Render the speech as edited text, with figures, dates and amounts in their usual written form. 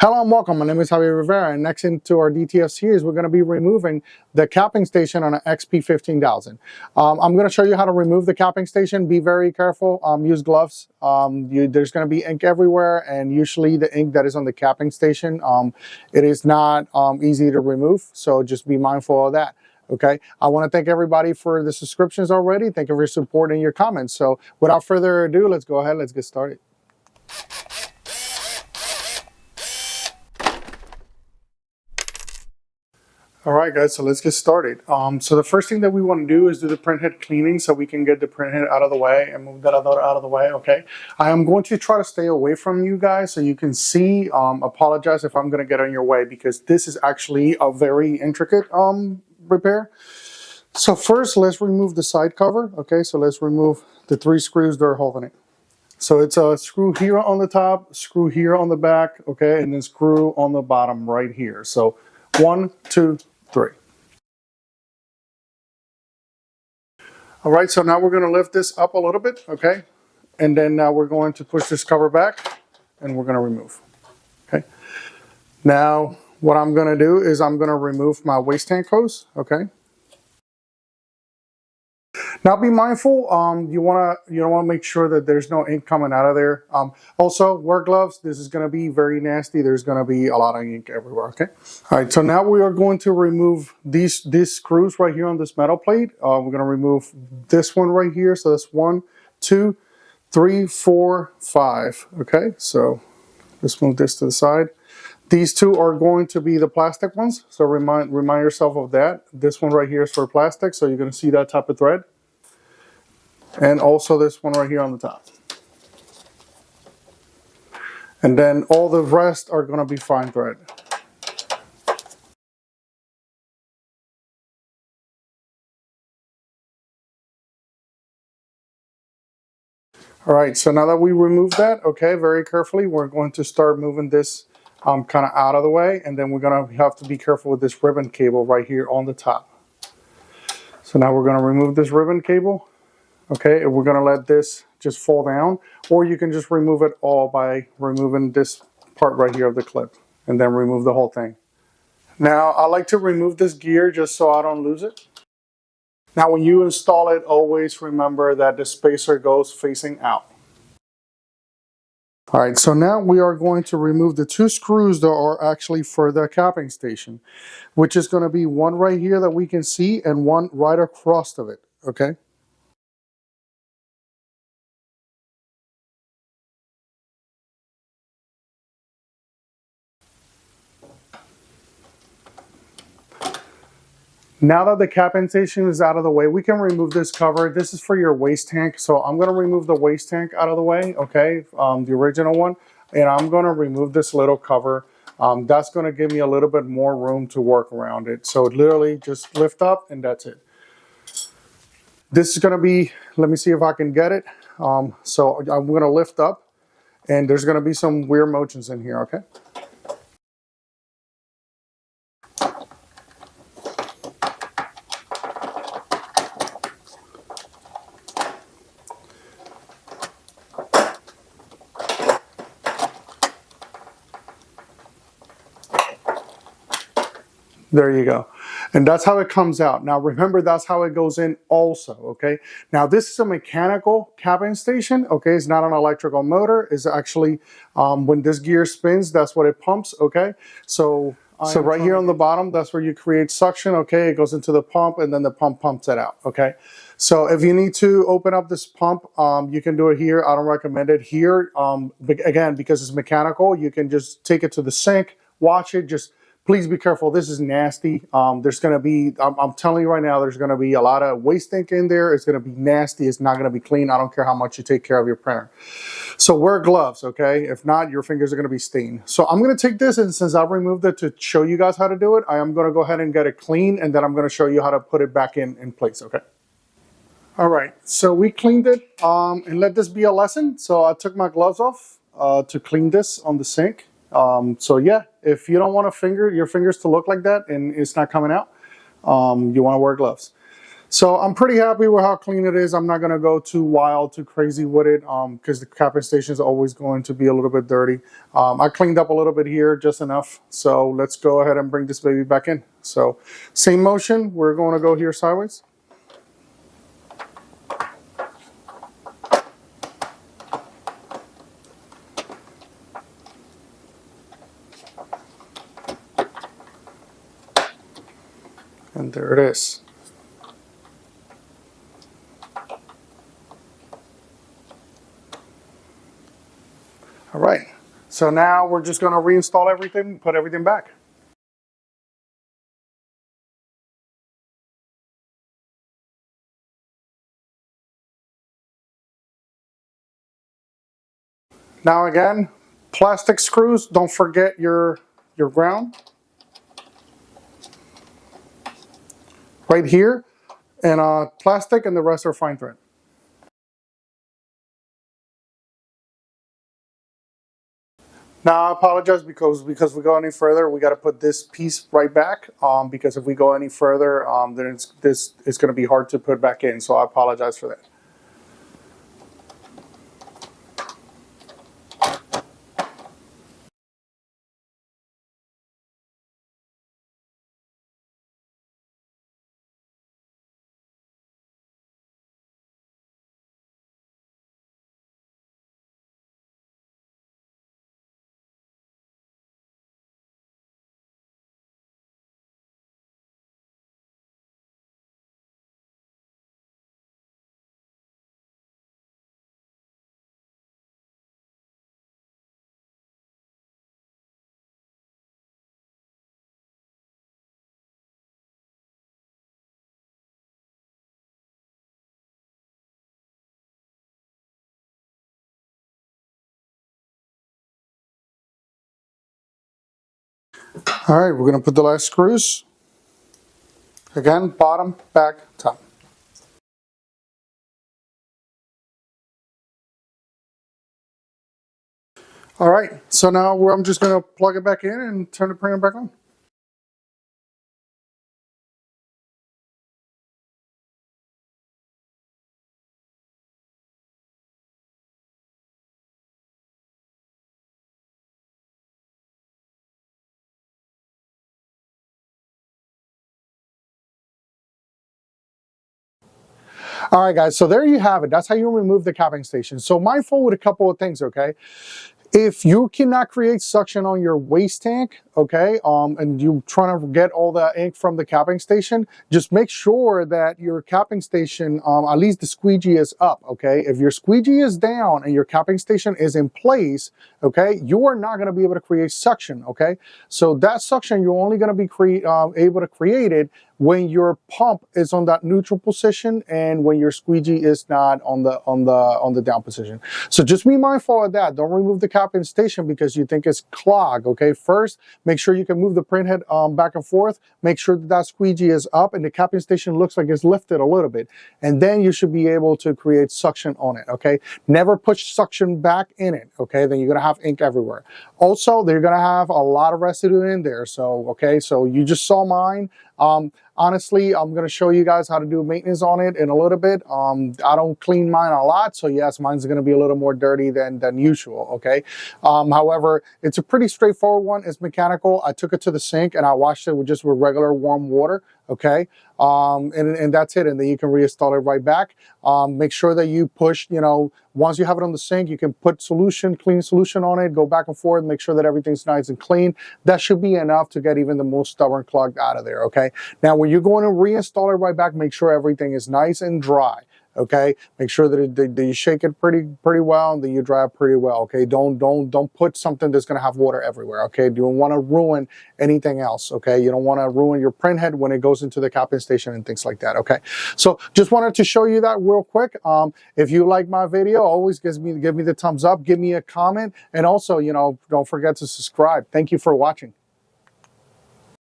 Hello and welcome. My name is Javier Rivera, and next into our DTF series, we're going to be removing the capping station on an XP15000. I'm going to show you how to remove the capping station. Be very careful. Use gloves. There's going to be ink everywhere, and usually the ink that is on the capping station, it is not easy to remove, so just be mindful of that. Okay, I want to thank everybody for the subscriptions already. Thank you for your support and your comments. So without further ado, let's go ahead. Let's get started. All right, guys, so let's get started. So the first thing that we want to do is do the printhead cleaning so we can get the printhead out of the way and move that out of the way, okay? I am going to try to stay away from you guys so you can see. Apologize if I'm going to get in your way because this is actually a very intricate repair. So first, let's remove the side cover, okay? So let's remove the 3 screws that are holding it. So it's a screw here on the top, screw here on the back, okay? And then screw on the bottom right here. So 1, 2, 3. All right, so now we're going to lift this up a little bit, okay? And then now we're going to push this cover back and we're going to remove, okay? Now, what I'm going to do is I'm going to remove my waste tank hose, okay? Now be mindful, you want to make sure that there's no ink coming out of there. Also, wear gloves. This is going to be very nasty. There's going to be a lot of ink everywhere, okay? All right, so now we are going to remove these screws right here on this metal plate. We're going to remove this one right here. So that's 1, 2, 3, 4, 5, okay? So let's move this to the side. These two are going to be the plastic ones. So remind yourself of that. This one right here is for plastic. So you're going to see that type of thread. And also this one right here on the top. And then all the rest are going to be fine thread. All right, so now that we removed that, okay, very carefully, we're going to start moving this kind of out of the way. And then we're going to have to be careful with this ribbon cable right here on the top. So now we're going to remove this ribbon cable. Okay, and we're going to let this just fall down, or you can just remove it all by removing this part right here of the clip and then remove the whole thing. Now, I like to remove this gear just so I don't lose it. Now, when you install it, always remember that the spacer goes facing out. All right, so now we are going to remove the 2 screws that are actually for the capping station, which is going to be one right here that we can see and one right across of it, okay? Now that the capping station is out of the way, we can remove this cover. This is for your waste tank. So I'm going to remove the waste tank out of the way, okay, the original one. And I'm going to remove this little cover. That's going to give me a little bit more room to work around it. So literally just lift up and that's it. This is going to be, let me see if I can get it. So I'm going to lift up and there's going to be some weird motions in here, okay? There you go. And that's how it comes out. Now remember, that's how it goes in also, okay? Now this is a mechanical capping station, okay? It's not an electrical motor. It's actually, when this gear spins, that's what it pumps, okay? So right here on the bottom, that's where you create suction, okay? It goes into the pump and then the pump pumps it out, okay? So if you need to open up this pump, you can do it here. I don't recommend it here. Again, because it's mechanical, you can just take it to the sink, watch it, just please be careful. This is nasty. There's going to be, I'm telling you right now, there's going to be a lot of waste ink in there. It's going to be nasty. It's not going to be clean. I don't care how much you take care of your printer. So wear gloves, okay? If not, your fingers are going to be stained. So I'm going to take this, and since I've removed it to show you guys how to do it, I am going to go ahead and get it clean, and then I'm going to show you how to put it back in place, okay? All right, so we cleaned it, and let this be a lesson. So I took my gloves off to clean this on the sink. So yeah, if you don't want your fingers to look like that and it's not coming out, you want to wear gloves. So I'm pretty happy with how clean it is. I'm not going to go too wild, too crazy with it because the capping station is always going to be a little bit dirty. I cleaned up a little bit here, just enough. So let's go ahead and bring this baby back in. So same motion, we're going to go here sideways. And there it is. All right, so now we're just going to reinstall everything, put everything back. Now again, plastic screws, don't forget your ground. Right here, and plastic, and the rest are fine thread. Now I apologize because we go any further, we got to put this piece right back. Because if we go any further, then it's going to be hard to put back in. So I apologize for that. All right, we're going to put the last screws. Again, bottom, back, top. All right, so now I'm just going to plug it back in and turn the printer back on. All right, guys, so there you have it. That's how you remove the capping station. So mindful with a couple of things, okay? If you cannot create suction on your waste tank, okay, and you're trying to get all the ink from the capping station, just make sure that your capping station, at least the squeegee is up, okay? If your squeegee is down and your capping station is in place, okay, you are not going to be able to create suction, okay? So that suction, you're only going to be able to create it when your pump is on that neutral position and when your squeegee is not on the down position. So just be mindful of that. Don't remove the capping station because you think it's clogged, okay? First, make sure you can move the print head back and forth. Make sure that squeegee is up and the capping station looks like it's lifted a little bit. And then you should be able to create suction on it, okay? Never push suction back in it, okay? Then you're gonna have ink everywhere. Also, they're gonna have a lot of residue in there. So, okay, so you just saw mine. Honestly, I'm going to show you guys how to do maintenance on it in a little bit. I don't clean mine a lot, so yes, mine's going to be a little more dirty than usual, okay? However, it's a pretty straightforward one. It's mechanical. I took it to the sink and I washed it with regular warm water, okay? And that's it, and then you can reinstall it right back. Make sure that you push, once you have it on the sink, you can put clean solution on it, go back and forth, make sure that everything's nice and clean. That should be enough to get even the most stubborn clog out of there, okay? Now, when you're going to reinstall it right back, make sure everything is nice and dry. Okay, make sure that you shake it pretty well, and then you dry it pretty well. Okay, don't put something that's going to have water everywhere. Okay, you don't want to ruin anything else. Okay, you don't want to ruin your print head when it goes into the capping station and things like that. Okay, so just wanted to show you that real quick. If you like my video, always give me the thumbs up, give me a comment, and also don't forget to subscribe. Thank you for watching.